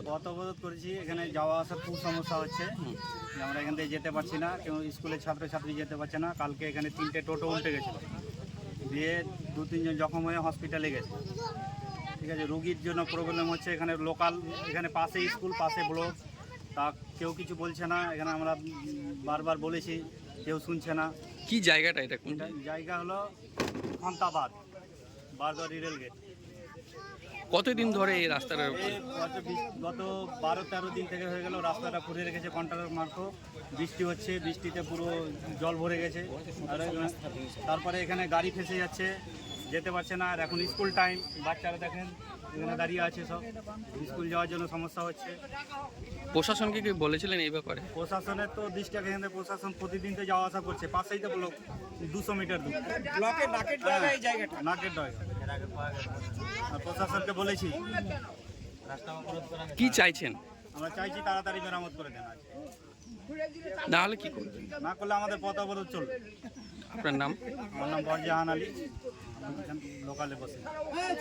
পথ অবরোধ করেছি, এখানে যাওয়া আসার খুব সমস্যা হচ্ছে। যে আমরা এখান থেকে যেতে পারছি না, কেউ স্কুলের ছাত্রছাত্রী যেতে পারছে না। কালকে এখানে 3টে টোটো উল্টে গেছিলো, দিয়ে 2-3 জন জখম হয়ে হসপিটালে গেছে। ঠিক আছে, রুগীর জন্য প্রবলেম হচ্ছে। এখানে লোকাল, এখানে পাশে স্কুল, পাশে ব্লক, তা কেউ কিছু বলছে না। এখানে আমরা বারবার বলেছি, কেউ শুনছে না। কি জায়গাটা এটা? কোন জায়গা হলো খন্তাবাদ, বারদরি রেলগেট। কতদিন ধরে এই রাস্তাটা? গত 12-13 দিন থেকে হয়ে গেল রাস্তাটা খুঁড়ে রেখেছে কন্ট্রাক্টর মারফত। বৃষ্টি হচ্ছে, বৃষ্টিতে পুরো জল ভরে গেছে। আর তারপরে এখানে গাড়ি ফেসে যাচ্ছে, যেতে পারছে না। আর এখন স্কুল টাইম, বাচ্চারা দেখেন এখানে দাঁড়িয়ে আছে, সব স্কুল যাওয়ার জন্য সমস্যা হচ্ছে। প্রশাসনকে কি বলেছিলেন এই ব্যাপারে? প্রশাসনের তো দৃষ্টি, এখানে প্রশাসন প্রতিদিন তো যাওয়া আসা করছে, পাশেই তো ব্লক, 200 মিটার দূর নাকের ডয়। আর প্রশাসনকে বলেছি। কি চাইছেন? আমরা চাইছি তাড়াতাড়ি মেরামত করে দেন, না হলে কি করবেন? না করলে আমাদের পথ অবরোধ চলবে। আপনার নাম? আমার নাম বরজাহান আলী, লোকালে বসে।